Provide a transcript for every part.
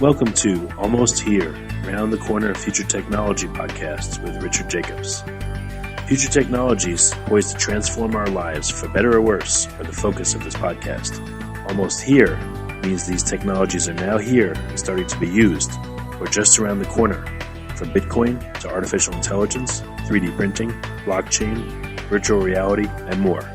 Welcome to Almost Here, Round the Corner Future Technology podcasts with Richard Jacobs. Future technologies poised to transform our lives for better or worse are the focus of this podcast. Almost here means these technologies are now here and starting to be used, or just around the corner, from Bitcoin to artificial intelligence, 3D printing, blockchain, virtual reality, and more.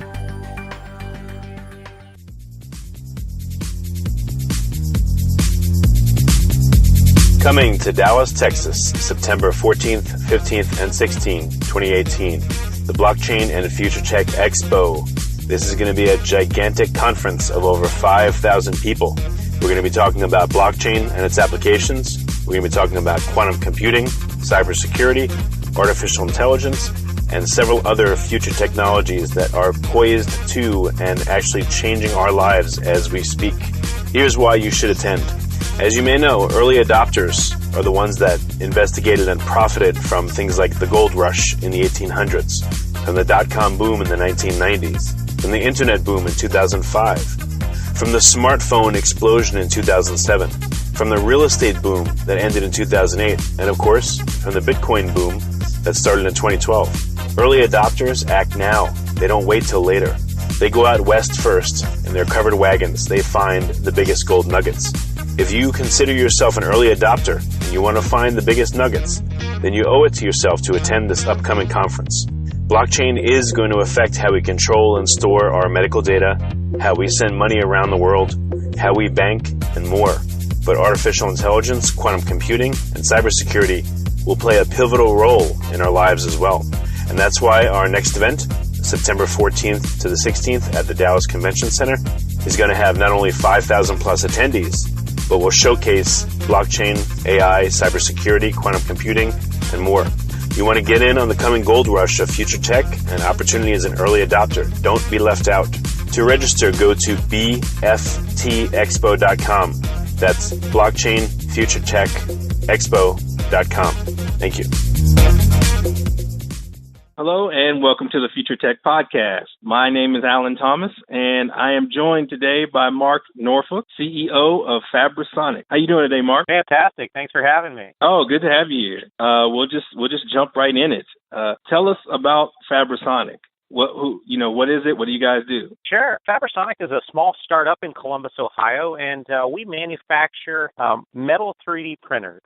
Coming to Dallas, Texas, September 14th, 15th, and 16th, 2018, the Blockchain and Future Tech Expo. This is going to be a gigantic conference of over 5,000 people. We're going to be talking about blockchain and its applications. We're going to be talking about quantum computing, cybersecurity, artificial intelligence, and several other future technologies that are poised to and actually changing our lives as we speak. Here's why you should attend. As you may know, early adopters are the ones that investigated and profited from things like the gold rush in the 1800s, from the dot-com boom in the 1990s, from the internet boom in 2005, from the smartphone explosion in 2007, from the real estate boom that ended in 2008, and of course, from the Bitcoin boom that started in 2012. Early adopters act now. They don't wait till later. They go out west first. In their covered wagons, they find the biggest gold nuggets. If you consider yourself an early adopter and you want to find the biggest nuggets, then you owe it to yourself to attend this upcoming conference. Blockchain is going to affect how we control and store our medical data, how we send money around the world, how we bank, and more. But artificial intelligence, quantum computing, and cybersecurity will play a pivotal role in our lives as well. And that's why our next event, September 14th to the 16th at the Dallas Convention Center, is going to have not only 5,000 plus attendees, but will showcase blockchain, AI, cybersecurity, quantum computing, and more. You want to get in on the coming gold rush of future tech and opportunity as an early adopter. Don't be left out. To register, go to bftexpo.com. That's blockchainfuturetechexpo.com. Thank you. Hello and welcome to the Future Tech Podcast. My name is Alan Thomas and I am joined today by Mark Norfolk, CEO of Fabrisonic. How you doing today, Mark? Fantastic. Thanks for having me. Oh, good to have you here. We'll just jump right in it. Tell us about Fabrisonic. What is it? What do you guys do? Sure. Fabrisonic is a small startup in Columbus, Ohio, and we manufacture metal 3D printers.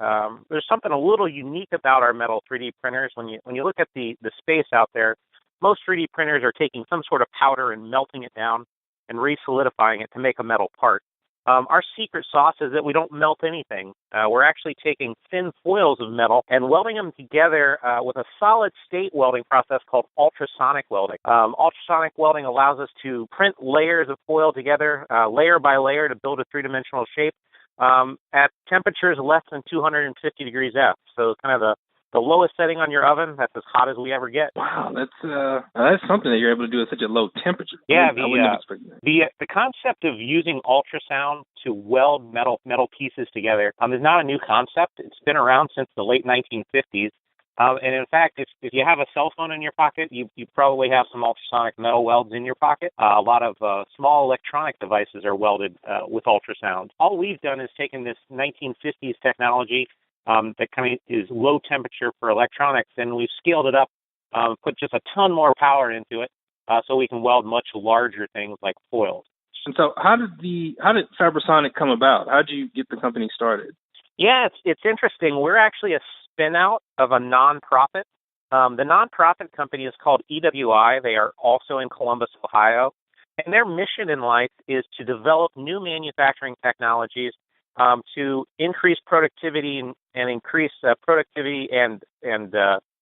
There's something a little unique about our metal 3D printers. When you look at the space out there, most 3D printers are taking some sort of powder and melting it down and re-solidifying it to make a metal part. Our secret sauce is that we don't melt anything. We're actually taking thin foils of metal and welding them together with a solid-state welding process called ultrasonic welding. Ultrasonic welding allows us to print layers of foil together, layer by layer, to build a three-dimensional shape at temperatures less than 250 degrees F. So kind of the lowest setting on your oven, that's as hot as we ever get. Wow, that's something that you're able to do at such a low temperature. Yeah, I wouldn't have expected that. The concept of using ultrasound to weld metal pieces together is not a new concept. It's been around since the late 1950s. And in fact, if you have a cell phone in your pocket, you probably have some ultrasonic metal welds in your pocket. A lot of small electronic devices are welded with ultrasound. All we've done is taken this 1950s technology that kind of is low temperature for electronics, and we've scaled it up, put just a ton more power into it, so we can weld much larger things like foils. And so, how did Fabrisonic come about? How did you get the company started? Yeah, it's interesting. We're actually a spin out of a nonprofit. The nonprofit company is called EWI. They are also in Columbus, Ohio, and their mission in life is to develop new manufacturing technologies to increase productivity and increase productivity and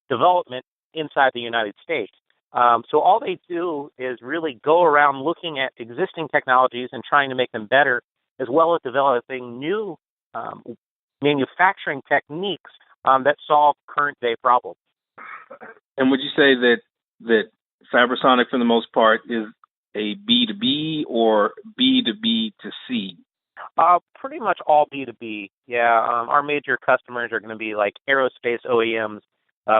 development inside the United States. So all they do is really go around looking at existing technologies and trying to make them better, as well as developing new manufacturing techniques that solve current day problems. And would you say that Fabrisonic, for the most part, is a B2B or B2B2C? Pretty much all B2B. Yeah, our major customers are going to be like aerospace OEMs,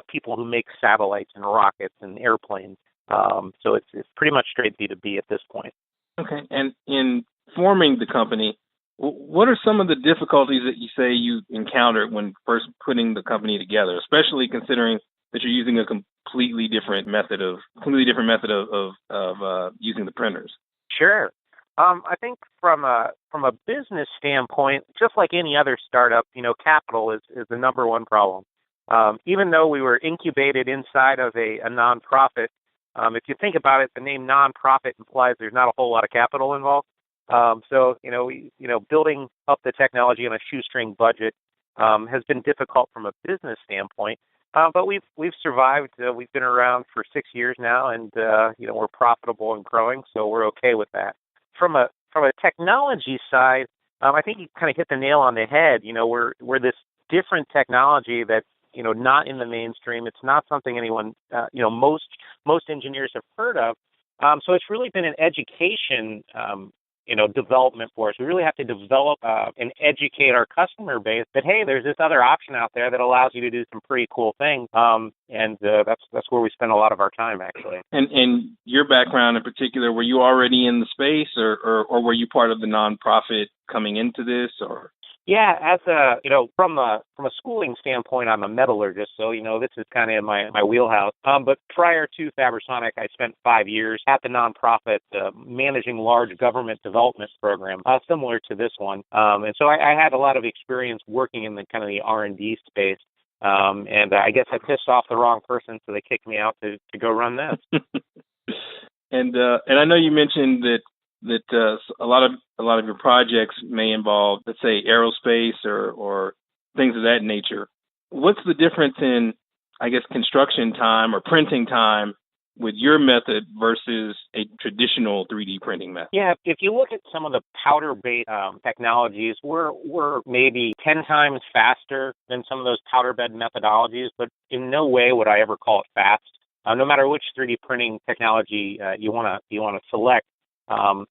people who make satellites and rockets and airplanes. So it's pretty much straight B2B at this point. Okay. And in forming the company, What are some of the difficulties that you say you encountered when first putting the company together, especially considering that you're using a completely different method of using the printers? Sure. I think from a business standpoint, just like any other startup, capital is the number one problem. Even though we were incubated inside of a nonprofit, if you think about it, the name nonprofit implies there's not a whole lot of capital involved. Building up the technology on a shoestring budget has been difficult from a business standpoint. But we've survived. We've been around for 6 years now, and we're profitable and growing, so we're okay with that. From a technology side, I think you kind of hit the nail on the head. We're this different technology that's not in the mainstream. It's not something anyone most engineers have heard of. So it's really been an education development for us. We really have to develop and educate our customer base that, hey, there's this other option out there that allows you to do some pretty cool things. That's where we spend a lot of our time, actually. And your background in particular, were you already in the space, or were you part of the nonprofit coming into this, or? Yeah, as from a schooling standpoint, I'm a metallurgist, so this is kind of in my wheelhouse. But prior to Fabrisonic, I spent 5 years at the nonprofit managing large government development programs, similar to this one. And so I had a lot of experience working in the kind of the R&D space. And I guess I pissed off the wrong person, so they kicked me out to go run this. And I know you mentioned that a lot of your projects may involve, let's say, aerospace or things of that nature. What's the difference in, I guess, construction time or printing time with your method versus a traditional 3D printing method? Yeah, if you look at some of the powder-based technologies, we're maybe 10 times faster than some of those powder bed methodologies, but in no way would I ever call it fast. No matter which 3D printing technology you want to select.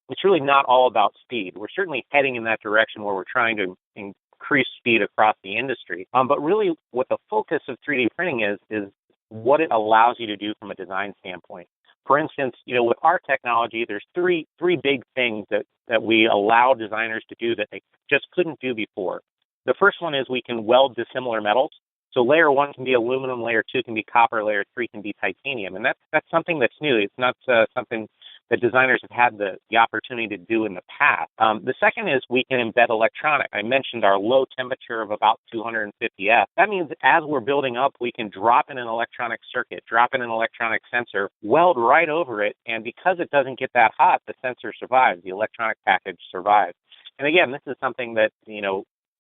It's really not all about speed. We're certainly heading in that direction where we're trying to increase speed across the industry. But really what the focus of 3D printing is what it allows you to do from a design standpoint. For instance, with our technology, there's three big things that we allow designers to do that they just couldn't do before. The first one is we can weld dissimilar metals. So layer 1 can be aluminum, layer 2 can be copper, layer 3 can be titanium. And that's something that's new. It's not something that designers have had the opportunity to do in the past. The second is we can embed electronics. I mentioned our low temperature of about 250 F. That means as we're building up, we can drop in an electronic circuit, drop in an electronic sensor, weld right over it, and because it doesn't get that hot, the sensor survives, the electronic package survives. And again, this is something that,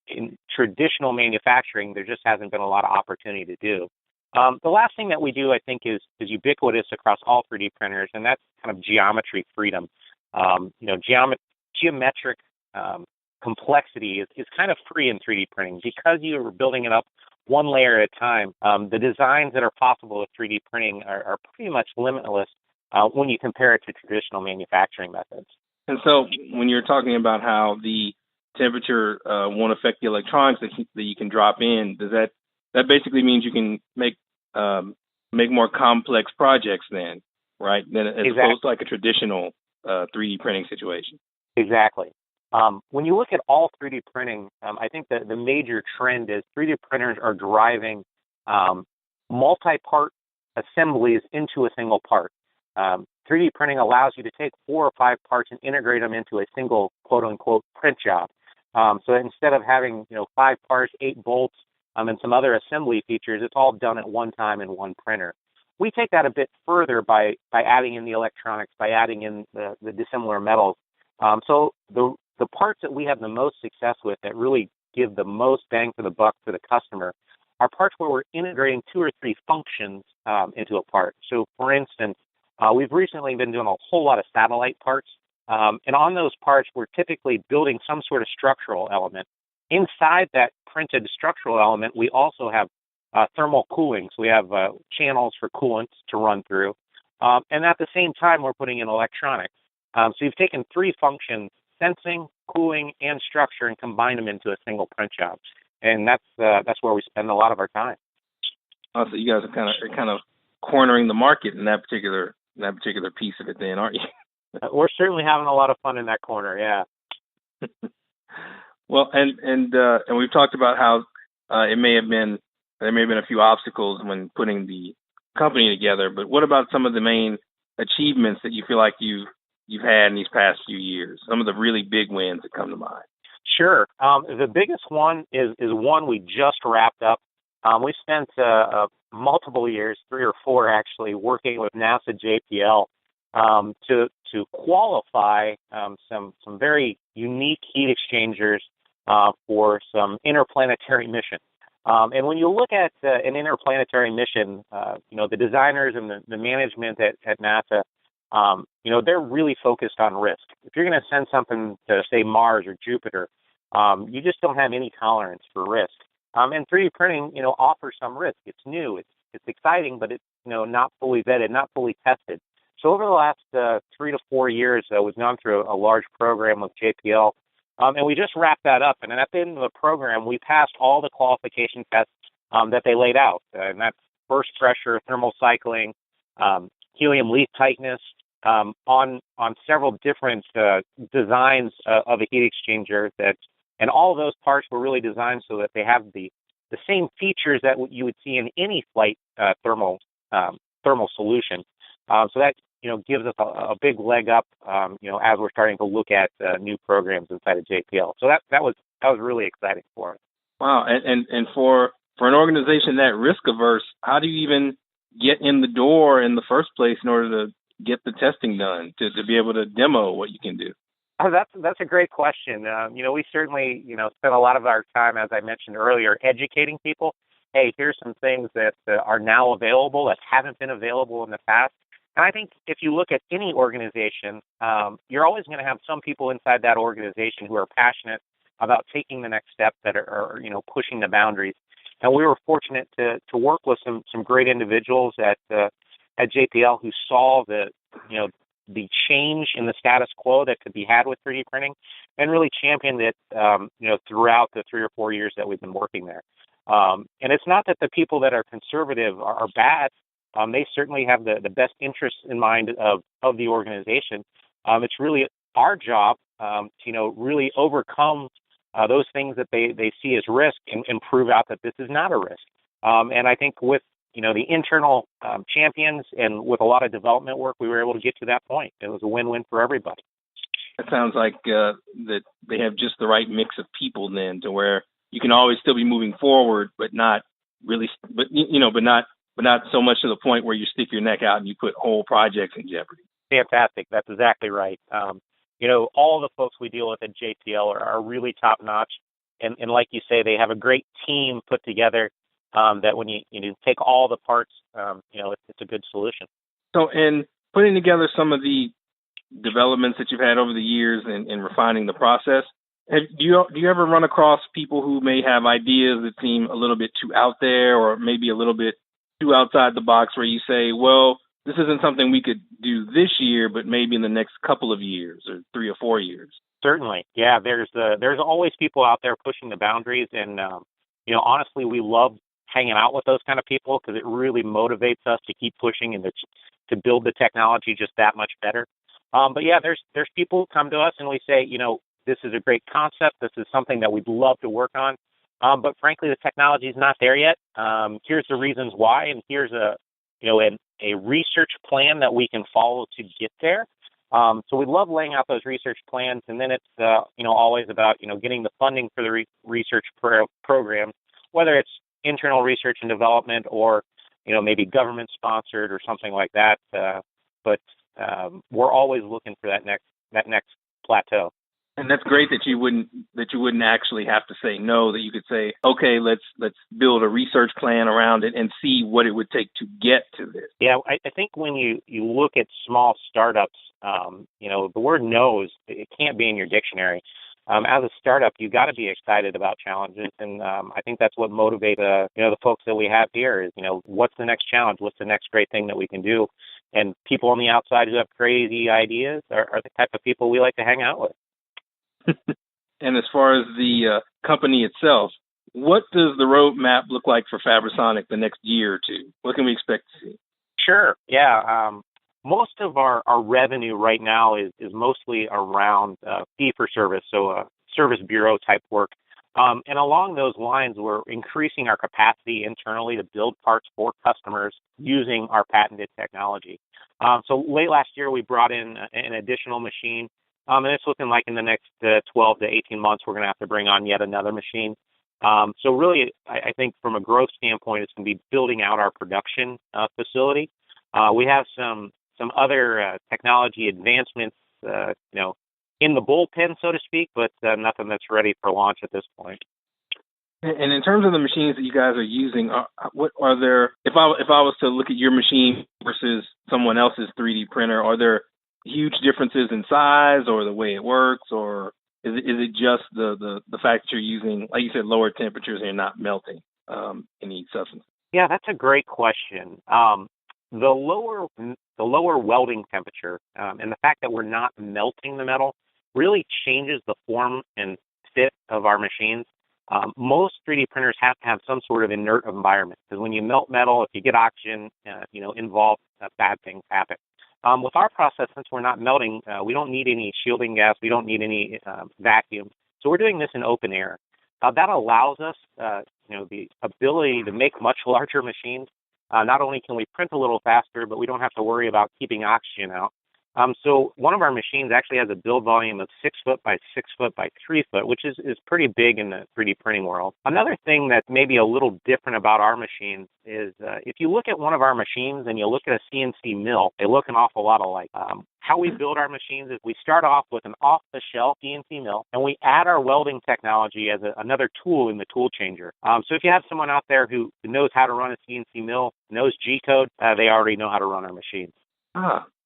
in traditional manufacturing, there just hasn't been a lot of opportunity to do. The last thing that we do, I think, is ubiquitous across all 3D printers, and that's kind of geometry freedom. Geometric complexity is kind of free in 3D printing because you are building it up one layer at a time. The designs that are possible with 3D printing are pretty much limitless when you compare it to traditional manufacturing methods. And so when you're talking about how the temperature won't affect the electronics that you can drop in, does that basically means you can make more complex projects then, right? Than as opposed to like a traditional 3D printing situation. Exactly. When you look at all 3D printing, I think that the major trend is 3D printers are driving multi-part assemblies into a single part. 3D printing allows you to take 4 or 5 parts and integrate them into a single quote-unquote print job. So instead of having 5 parts, 8 bolts, and some other assembly features, it's all done at one time in one printer. We take that a bit further by adding in the electronics, by adding in the dissimilar metals. So the parts that we have the most success with that really give the most bang for the buck for the customer are parts where we're integrating 2 or 3 functions into a part. So for instance, we've recently been doing a whole lot of satellite parts. And on those parts, we're typically building some sort of structural element. Inside that printed structural element, we also have thermal cooling. So we have channels for coolants to run through. And at the same time, we're putting in electronics. So you've taken 3 functions, sensing, cooling, and structure, and combined them into a single print job. And that's where we spend a lot of our time. Oh, so you guys are kind of cornering the market in that particular piece of it then, aren't you? We're certainly having a lot of fun in that corner, yeah. Well, and we've talked about how there may have been a few obstacles when putting the company together. But what about some of the main achievements that you feel like you've had in these past few years? Some of the really big wins that come to mind. Sure. The biggest one is one we just wrapped up. We spent multiple years, 3 or 4 actually, working with NASA JPL to qualify some very unique heat exchangers for some interplanetary missions. And when you look at an interplanetary mission, the designers and the management at NASA, they're really focused on risk. If you're going to send something to, say, Mars or Jupiter, you just don't have any tolerance for risk. And 3D printing, offers some risk. It's new, it's exciting, but it's not fully vetted, not fully tested. So over the last 3 to 4 years, we've gone through a large program with JPL, and we just wrapped that up. And then at the end of the program, we passed all the qualification tests that they laid out, and that's burst pressure, thermal cycling, helium leak tightness, on several different designs of a heat exchanger and all of those parts were really designed so that they have the same features that you would see in any flight thermal solution. So that gives us a big leg up, as we're starting to look at new programs inside of JPL. So that was really exciting for us. Wow, and for an organization that risk averse, how do you even get in the door in the first place in order to get the testing done to be able to demo what you can do? Oh, that's a great question. We certainly, spend a lot of our time, as I mentioned earlier, educating people. Hey, here's some things that are now available that haven't been available in the past. And I think if you look at any organization, you're always going to have some people inside that organization who are passionate about taking the next step, that are pushing the boundaries. And we were fortunate to work with some great individuals at JPL who saw the change in the status quo that could be had with 3D printing, and really championed it, throughout the 3 or 4 years that we've been working there. And it's not that the people that are conservative are bad. They certainly have the best interests in mind of the organization. It's really our job to really overcome those things that they see as risk and prove out that this is not a risk. And I think with the internal champions and with a lot of development work, we were able to get to that point. It was a win-win for everybody. It sounds like that they have just the right mix of people then, to where you can always still be moving forward, but not really, but not so much to the point where you stick your neck out and you put whole projects in jeopardy. Fantastic. That's exactly right. All the folks we deal with at JPL are really top notch, and like you say, they have a great team put together. That when you take all the parts, it's a good solution. So in putting together some of the developments that you've had over the years and refining the process, do you ever run across people who may have ideas that seem a little bit too out there, or maybe a little bit too outside the box, where you say, well, this isn't something we could do this year, but maybe in the next couple of years or 3 or 4 years? Certainly. Yeah, there's always people out there pushing the boundaries, and honestly, we love hanging out with those kind of people because it really motivates us to keep pushing and to build the technology just that much better. But yeah, there's people who come to us and we say, this is a great concept. This is something that we'd love to work on. But frankly, the technology is not there yet. Here's the reasons why, and here's a research plan that we can follow to get there. So we love laying out those research plans, and then it's always about getting the funding for the research program, whether it's internal research and development or maybe government sponsored or something like that. But we're always looking for that next plateau. And that's great that you wouldn't actually have to say no, that you could say, okay, let's build a research plan around it and see what it would take to get to this. Yeah, I think when you look at small startups, the word no's, it can't be in your dictionary. As a startup, you got to be excited about challenges, and I think that's what motivates the folks that we have here is what's the next challenge, what's the next great thing that we can do, and people on the outside who have crazy ideas are the type of people we like to hang out with. And as far as the company itself, what does the roadmap look like for Fabrisonic the next year or two? What can we expect to see? Sure. Yeah. Most of our revenue right now is mostly around fee for service, so service bureau type work. And along those lines, we're increasing our capacity internally to build parts for customers using our patented technology. So late last year, we brought in an additional machine, and it's looking like in the next 12 to 18 months, we're going to have to bring on yet another machine. So really, I think from a growth standpoint, it's going to be building out our production facility. We have some other technology advancements, in the bullpen, so to speak, but nothing that's ready for launch at this point. And in terms of the machines that you guys are using, what are there? If I was to look at your machine versus someone else's 3D printer, are there huge differences in size or the way it works, or is it just the fact that you're using, like you said, lower temperatures and you're not melting any substance? Yeah, that's a great question. The lower welding temperature and the fact that we're not melting the metal really changes the form and fit of our machines. Most 3D printers have to have some sort of inert environment, because when you melt metal, if you get oxygen, involved, bad things happen. With our process, since we're not melting, we don't need any shielding gas. We don't need any vacuum. So we're doing this in open air. That allows us, the ability to make much larger machines. Not only can we print a little faster, but we don't have to worry about keeping oxygen out. So one of our machines actually has a build volume of 6 foot by 6 foot by 3 foot, which is pretty big in the 3D printing world. Another thing that may be a little different about our machines is if you look at one of our machines and you look at a CNC mill, they look an awful lot alike. How we build our machines is we start off with an off-the-shelf CNC mill, and we add our welding technology as another tool in the tool changer. So if you have someone out there who knows how to run a CNC mill, knows G-code, they already know how to run our machines.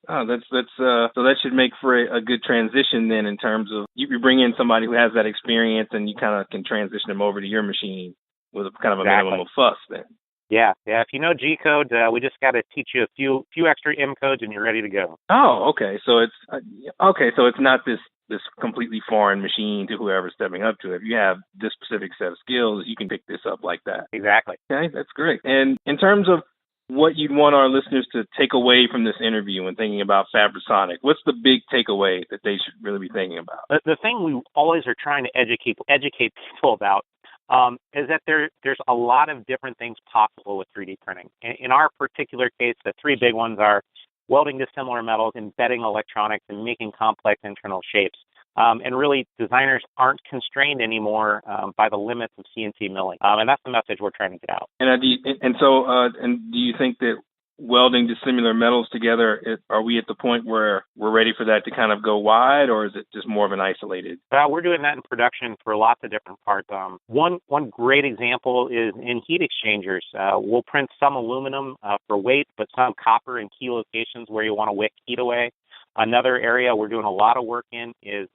So that should make for a good transition then, in terms of you bring in somebody who has that experience and you kind of can transition them over to your machine with a kind of a minimum of fuss then. Yeah. If you know G-code, we just got to teach you a few extra M codes and you're ready to go. Oh, okay. So it's not this completely foreign machine to whoever's stepping up to it. If you have this specific set of skills, you can pick this up like that. Exactly. Okay, that's great. And in terms of what you'd want our listeners to take away from this interview when thinking about Fabrisonic, what's the big takeaway that they should really be thinking about? The thing we always are trying to educate people about is that there's a lot of different things possible with 3D printing. In our particular case, the three big ones are welding dissimilar metals, embedding electronics, and making complex internal shapes. And really, designers aren't constrained anymore by the limits of CNC milling. And that's the message we're trying to get out. And do you think that welding dissimilar metals together, are we at the point where we're ready for that to kind of go wide, or is it just more of an isolated? We're doing that in production for lots of different parts. One great example is in heat exchangers. We'll print some aluminum for weight, but some copper in key locations where you want to wick heat away. Another area we're doing a lot of work in is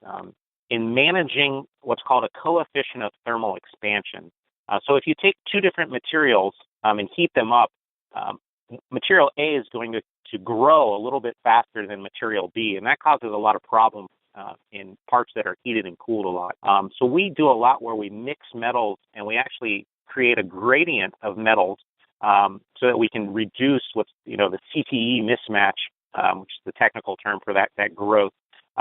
in managing what's called a coefficient of thermal expansion. So if you take two different materials and heat them up, material A is going to grow a little bit faster than material B, and that causes a lot of problems in parts that are heated and cooled a lot. So we do a lot where we mix metals and we actually create a gradient of metals so that we can reduce what's the CTE mismatch, which is the technical term for that growth.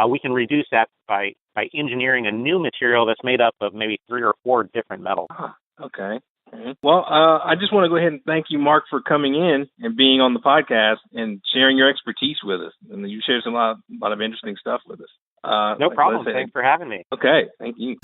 We can reduce that by engineering a new material that's made up of maybe 3 or 4 different metals. Okay. Well, I just want to go ahead and thank you, Mark, for coming in and being on the podcast and sharing your expertise with us. And you shared a lot of interesting stuff with us. No problem. Thanks for having me. Okay. Thank you.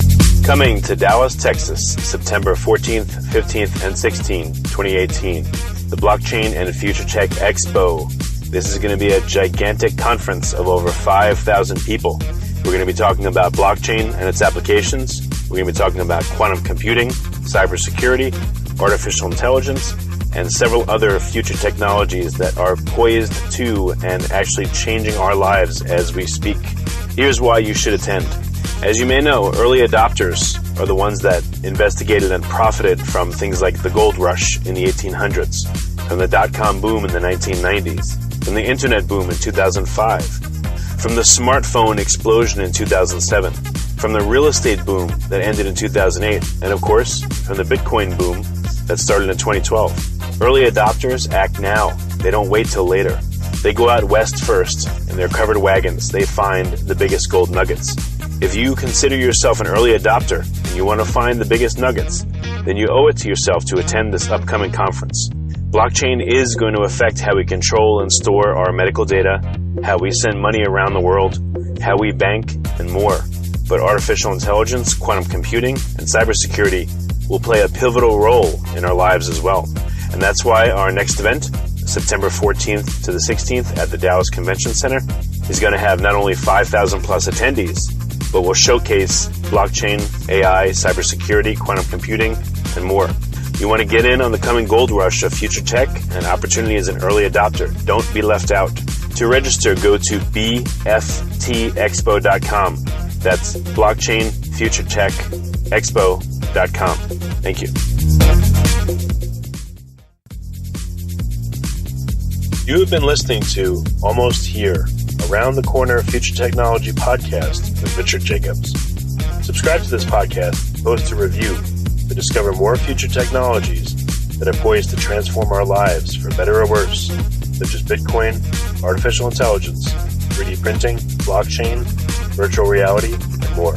Coming to Dallas, Texas, September 14th, 15th, and 16th, 2018, the Blockchain and Future Tech Expo. This is going to be a gigantic conference of over 5,000 people. We're going to be talking about blockchain and its applications. We're going to be talking about quantum computing, cybersecurity, artificial intelligence, and several other future technologies that are poised to and actually changing our lives as we speak. Here's why you should attend. As you may know, early adopters are the ones that investigated and profited from things like the gold rush in the 1800s, from the dot-com boom in the 1990s, from the internet boom in 2005, from the smartphone explosion in 2007, from the real estate boom that ended in 2008, and of course, from the Bitcoin boom that started in 2012. Early adopters act now. They don't wait till later. They go out west first. In their covered wagons, they find the biggest gold nuggets. If you consider yourself an early adopter and you want to find the biggest nuggets, then you owe it to yourself to attend this upcoming conference. Blockchain is going to affect how we control and store our medical data, how we send money around the world, how we bank, and more. But artificial intelligence, quantum computing, and cybersecurity will play a pivotal role in our lives as well. And that's why our next event, September 14th to the 16th at the Dallas Convention Center, is going to have not only 5,000 plus attendees, but will showcase blockchain, AI, cybersecurity, quantum computing, and more. You want to get in on the coming gold rush of future tech and opportunity as an early adopter. Don't be left out. To register, go to bftexpo.com. That's Blockchain Future Tech Expo.com. Thank you. You have been listening to Almost Here, Around the Corner Future Technology podcast with Richard Jacobs. Subscribe to this podcast, post a review to discover more future technologies that are poised to transform our lives for better or worse, such as Bitcoin, artificial intelligence, 3D printing, blockchain, virtual reality, and more.